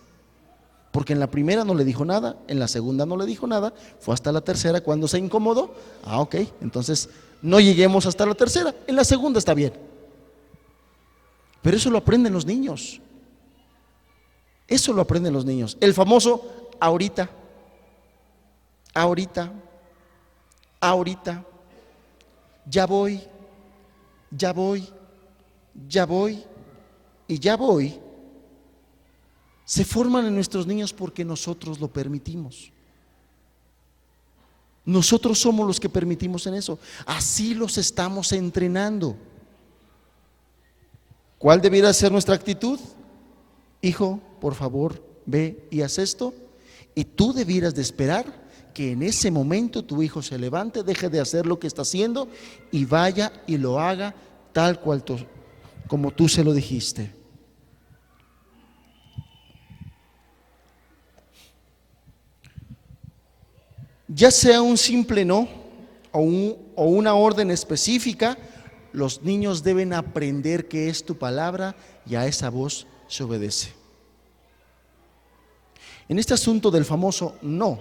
Porque en la primera no le dijo nada, en la segunda no le dijo nada, fue hasta la tercera cuando se incomodó. Ok, entonces no lleguemos hasta la tercera, en la segunda está bien. Pero eso lo aprenden los niños. Eso lo aprenden los niños. El famoso ahorita, ahorita, ahorita, ya voy, ya voy, ya voy y ya voy, se forman en nuestros niños porque nosotros lo permitimos. Nosotros somos los que permitimos en eso. Así los estamos entrenando. ¿Cuál debiera ser nuestra actitud? Hijo, por favor, ve y haz esto. Y tú debieras de esperar que en ese momento tu hijo se levante, deje de hacer lo que está haciendo y vaya y lo haga tal cual como tú se lo dijiste. Ya sea un simple no o una orden específica, los niños deben aprender que es tu palabra y a esa voz se obedece. En este asunto del famoso no,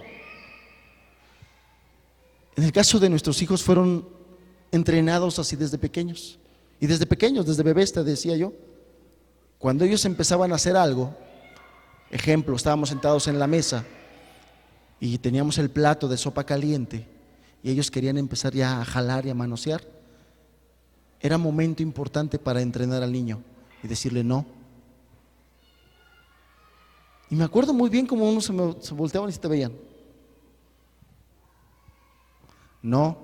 en el caso de nuestros hijos fueron entrenados así desde pequeños. Y desde pequeños, desde bebés, te decía yo, cuando ellos empezaban a hacer algo, ejemplo, estábamos sentados en la mesa y teníamos el plato de sopa caliente y ellos querían empezar ya a jalar y a manosear, era momento importante para entrenar al niño y decirle no. Y me acuerdo muy bien cómo unos se volteaban y se te veían. No.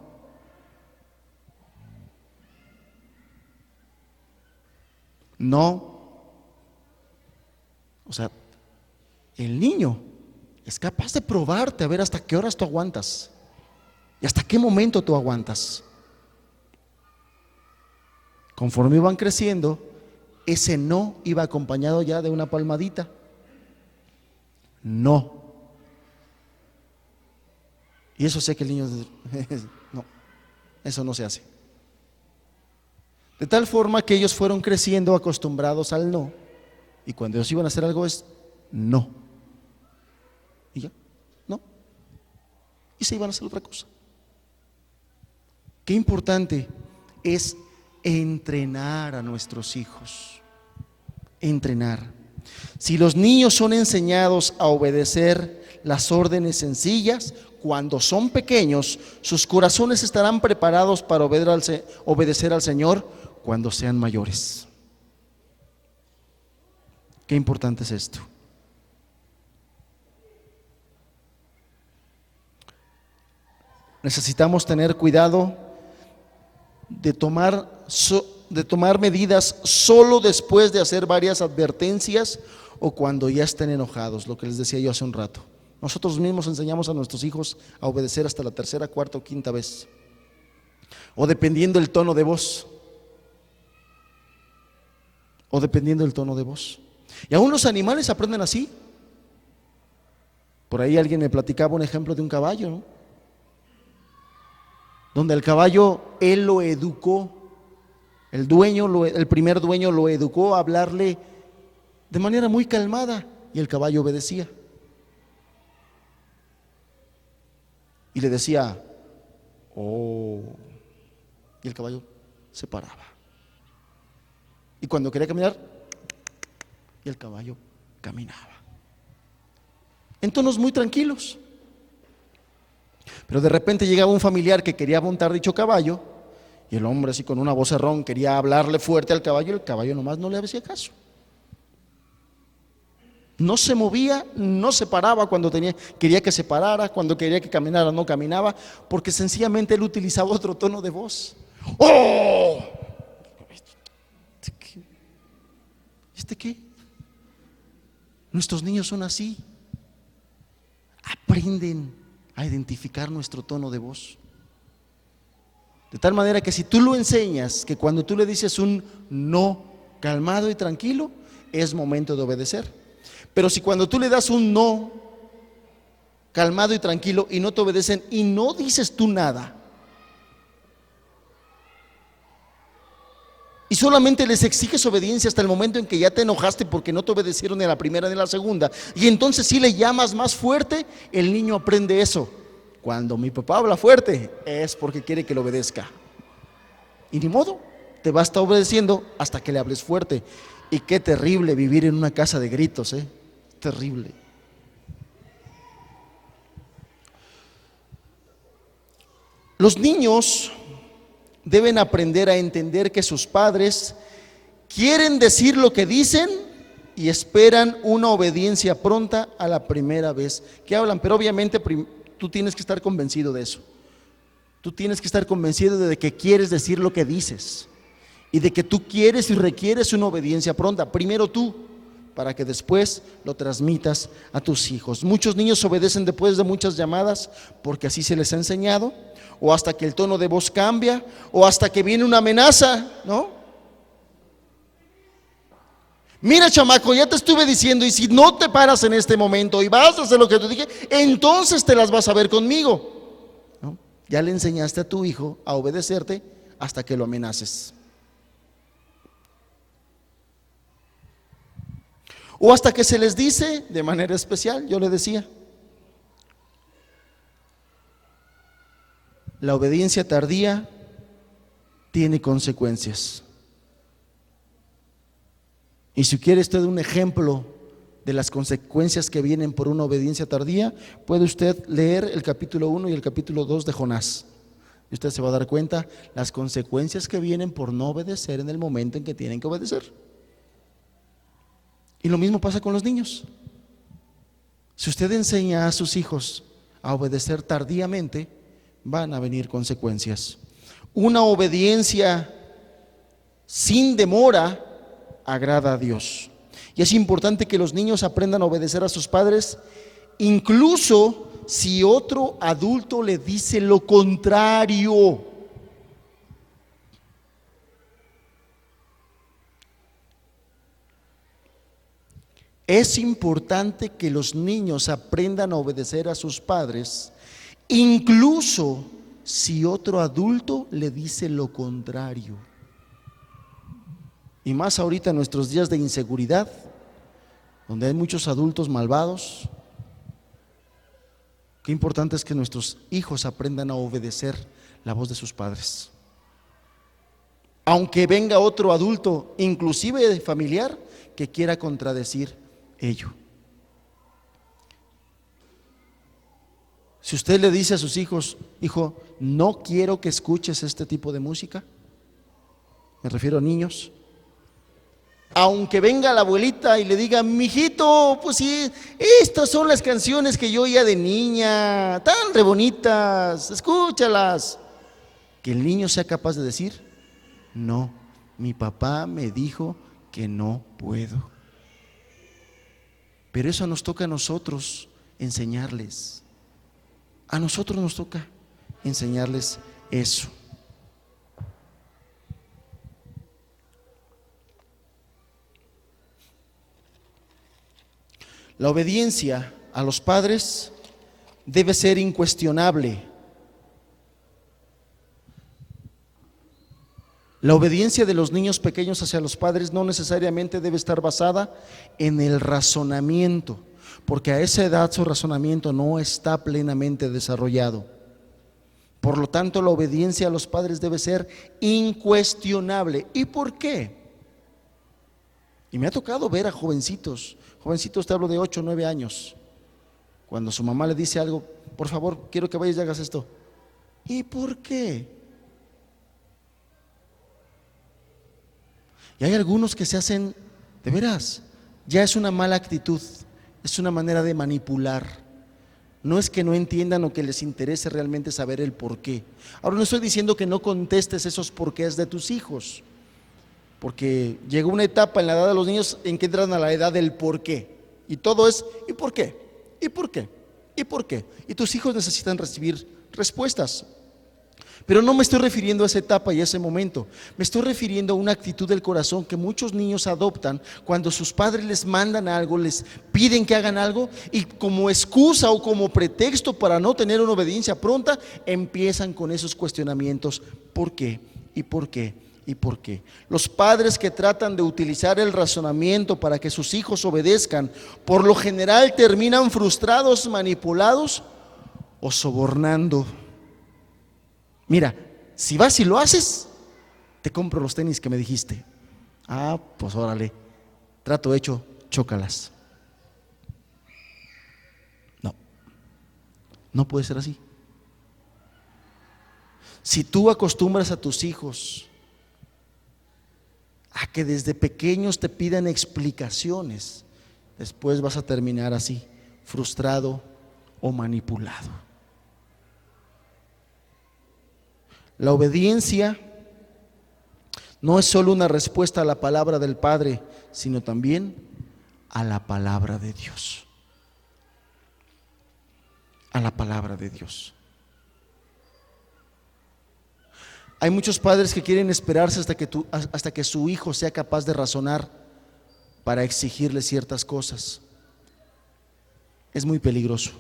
No. O sea, el niño es capaz de probarte a ver hasta qué horas tú aguantas y hasta qué momento tú aguantas. Conforme iban creciendo, ese no iba acompañado ya de una palmadita. No. Y eso sé que el niño no, eso no se hace. De tal forma que ellos fueron creciendo acostumbrados al no, y cuando ellos iban a hacer algo es no. Y ya, no. Y se iban a hacer otra cosa. Qué importante es entrenar a nuestros hijos. Entrenar. Si los niños son enseñados a obedecer las órdenes sencillas, cuando son pequeños, sus corazones estarán preparados para obedecer al Señor cuando sean mayores. Qué importante es esto. Necesitamos tener cuidado de tomar medidas solo después de hacer varias advertencias o cuando ya estén enojados, lo que les decía yo hace un rato. Nosotros mismos enseñamos a nuestros hijos a obedecer hasta la tercera, cuarta o quinta vez, o dependiendo del tono de voz, y aún los animales aprenden así. Por ahí alguien me platicaba un ejemplo de un caballo, ¿no? Donde el caballo, él lo educó, el primer dueño lo educó a hablarle de manera muy calmada y el caballo obedecía. Y le decía, oh, y el caballo se paraba. Y cuando quería caminar, y el caballo caminaba. En tonos muy tranquilos. Pero de repente llegaba un familiar que quería montar dicho caballo, y el hombre así con una vocerrón quería hablarle fuerte al caballo, y el caballo nomás no le hacía caso. No se movía, no se paraba cuando quería que se parara, cuando quería que caminara no caminaba, porque sencillamente él utilizaba otro tono de voz. ¡Oh! ¿Este qué? Nuestros niños son así. Aprenden a identificar nuestro tono de voz. De tal manera que si tú lo enseñas, que cuando tú le dices un no calmado y tranquilo, es momento de obedecer. Pero si cuando tú le das un no calmado y tranquilo y no te obedecen y no dices tú nada, y solamente les exiges obediencia hasta el momento en que ya te enojaste porque no te obedecieron ni a la primera ni a la segunda, y entonces sí le llamas más fuerte, el niño aprende eso. Cuando mi papá habla fuerte es porque quiere que le obedezca. Y ni modo, te va a estar obedeciendo hasta que le hables fuerte. Y qué terrible vivir en una casa de gritos, terrible. Los niños deben aprender a entender que sus padres quieren decir lo que dicen y esperan una obediencia pronta a la primera vez que hablan, pero obviamente tú tienes que estar convencido de eso. Tú tienes que estar convencido de que quieres decir lo que dices y de que tú quieres y requieres una obediencia pronta, primero tú, para que después lo transmitas a tus hijos. Muchos niños obedecen después de muchas llamadas porque así se les ha enseñado, o hasta que el tono de voz cambia, o hasta que viene una amenaza, ¿no? Mira, chamaco, ya te estuve diciendo, y si no te paras en este momento y vas a hacer lo que te dije, entonces te las vas a ver conmigo, ¿no? Ya le enseñaste a tu hijo a obedecerte hasta que lo amenaces. O hasta que se les dice de manera especial. Yo le decía, la obediencia tardía tiene consecuencias. Y si quiere usted un ejemplo de las consecuencias que vienen por una obediencia tardía, puede usted leer el capítulo 1 y el capítulo 2 de Jonás. Y usted se va a dar cuenta las consecuencias que vienen por no obedecer en el momento en que tienen que obedecer. Y lo mismo pasa con los niños. Si usted enseña a sus hijos a obedecer tardíamente, van a venir consecuencias. Una obediencia sin demora agrada a Dios. Y es importante que los niños aprendan a obedecer a sus padres, incluso si otro adulto le dice lo contrario. Es importante que los niños aprendan a obedecer a sus padres, incluso si otro adulto le dice lo contrario. Y más ahorita en nuestros días de inseguridad, donde hay muchos adultos malvados, qué importante es que nuestros hijos aprendan a obedecer la voz de sus padres. Aunque venga otro adulto, inclusive familiar, que quiera contradecir ello. Si usted le dice a sus hijos, hijo, no quiero que escuches este tipo de música, me refiero a niños, aunque venga la abuelita y le diga, mijito, pues sí, estas son las canciones que yo oía de niña, tan re bonitas, escúchalas, que el niño sea capaz de decir, no, mi papá me dijo que no puedo. Pero eso nos toca a nosotros enseñarles. A nosotros nos toca enseñarles eso. La obediencia a los padres debe ser incuestionable. La obediencia de los niños pequeños hacia los padres no necesariamente debe estar basada en el razonamiento, porque a esa edad su razonamiento no está plenamente desarrollado. Por lo tanto, la obediencia a los padres debe ser incuestionable. ¿Y por qué? Y me ha tocado ver a jovencitos, te hablo de 8 o 9 años, cuando su mamá le dice algo: por favor, quiero que vayas y hagas esto. ¿Y por qué? Y hay algunos que se hacen, de veras, ya es una mala actitud, es una manera de manipular. No es que no entiendan o que les interese realmente saber el por qué. Ahora, no estoy diciendo que no contestes esos porqués de tus hijos, porque llega una etapa en la edad de los niños en que entran a la edad del por qué. Y todo es, ¿y por qué? ¿Y por qué? ¿Y por qué? Y tus hijos necesitan recibir respuestas. Pero no me estoy refiriendo a esa etapa y a ese momento. Me estoy refiriendo a una actitud del corazón que muchos niños adoptan cuando sus padres les mandan algo, les piden que hagan algo, y como excusa o como pretexto para no tener una obediencia pronta, empiezan con esos cuestionamientos: ¿por qué? ¿Y por qué? ¿Y por qué? Los padres que tratan de utilizar el razonamiento para que sus hijos obedezcan, por lo general terminan frustrados, manipulados o sobornando. Mira, si vas y lo haces, te compro los tenis que me dijiste. Ah, pues órale, trato hecho, chócalas. No, no puede ser así. Si tú acostumbras a tus hijos a que desde pequeños te pidan explicaciones, después vas a terminar así, frustrado o manipulado. La obediencia no es solo una respuesta a la palabra del Padre, sino también a la palabra de Dios. A la palabra de Dios. Hay muchos padres que quieren esperarse hasta que su hijo sea capaz de razonar para exigirle ciertas cosas. Es muy peligroso.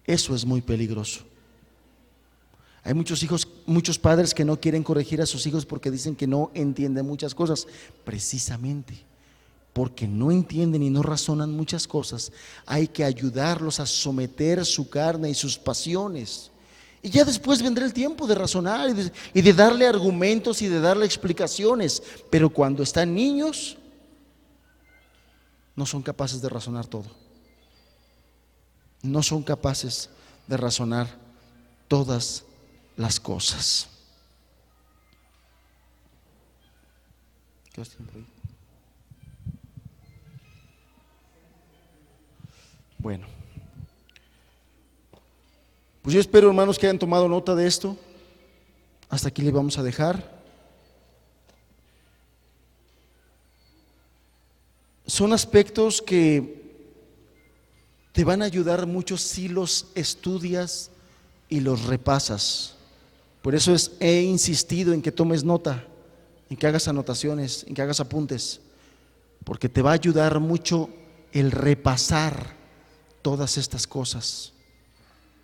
Eso es muy peligroso. Hay muchos padres que no quieren corregir a sus hijos porque dicen que no entienden muchas cosas. Precisamente porque no entienden y no razonan muchas cosas, hay que ayudarlos a someter su carne y sus pasiones. Y ya después vendrá el tiempo de razonar y de darle argumentos y de darle explicaciones. Pero cuando están niños, no son capaces de razonar todo. No son capaces de razonar todas las cosas. ¿Qué os tiempo ahí? Bueno, pues yo espero, hermanos, que hayan tomado nota de esto. Hasta aquí le vamos a dejar. Son aspectos que te van a ayudar mucho si los estudias y los repasas. Por eso he insistido en que tomes nota, en que hagas anotaciones, en que hagas apuntes, porque te va a ayudar mucho el repasar todas estas cosas.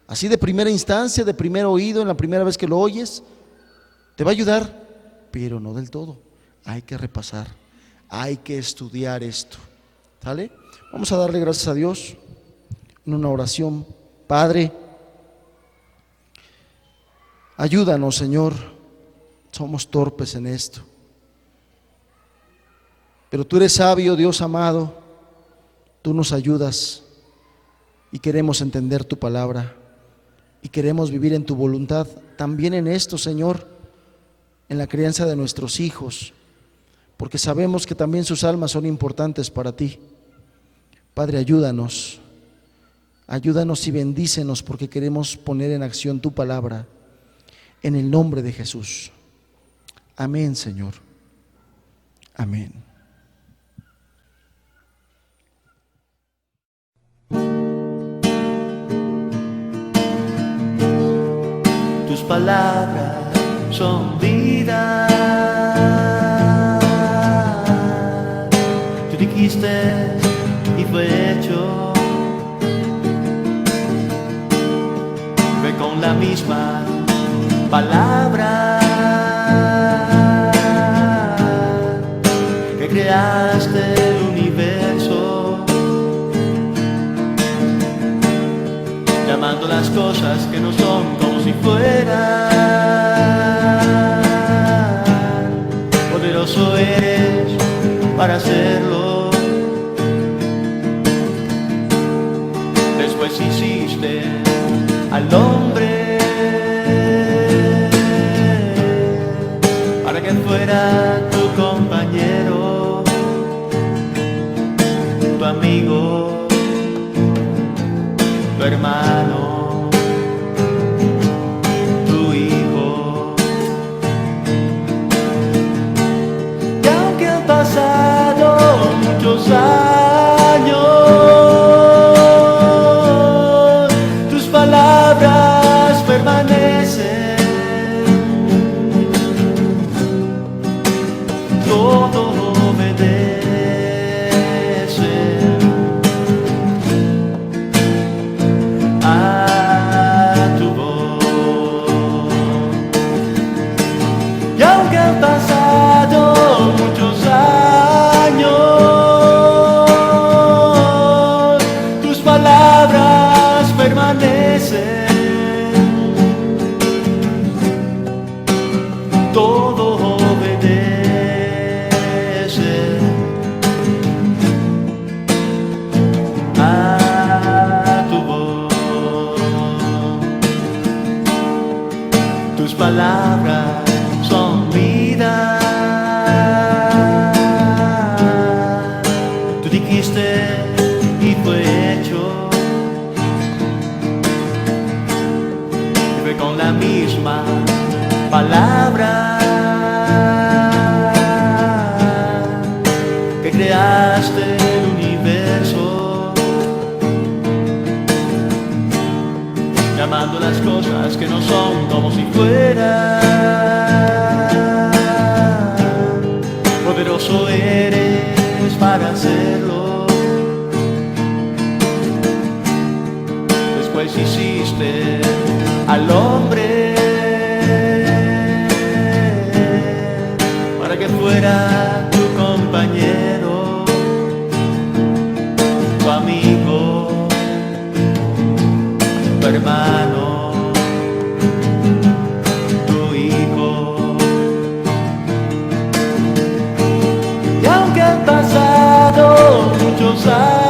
Así de primera instancia, de primer oído, en la primera vez que lo oyes, te va a ayudar, pero no del todo. Hay que repasar, hay que estudiar esto. ¿Sale? Vamos a darle gracias a Dios en una oración. Padre, ayúdanos, Señor, somos torpes en esto, pero tú eres sabio, Dios amado, tú nos ayudas y queremos entender tu palabra y queremos vivir en tu voluntad, también en esto, Señor, en la crianza de nuestros hijos, porque sabemos que también sus almas son importantes para ti. Padre, ayúdanos y bendícenos, porque queremos poner en acción tu palabra. En el nombre de Jesús. Amén, Señor. Amén. Tus palabras son vida. Tú dijiste y fue hecho. Ve con la misma palabra. cosas que no son como si fueran. Poderoso eres para hacerlo. Después hiciste al hombre para que fuera tu compañero, tu amigo, tu hermano, tu hijo. Y aunque han pasado muchos años, tus palabras permanecen. Todo obedece a tu voz. Y aunque han pasado muchos años, tus palabras permanecen. Todo obedece a tu voz. Tus palabras son vida. Tú dijiste y fue hecho. Y fue con la misma palabra que creaste el universo, llamando las cosas que no son como si fueran. Poderoso eres para hacerlo. Después hiciste al hombre para que fuera tu compañero, tu amigo, tu hermano, tu hijo. Y aunque han pasado muchos años,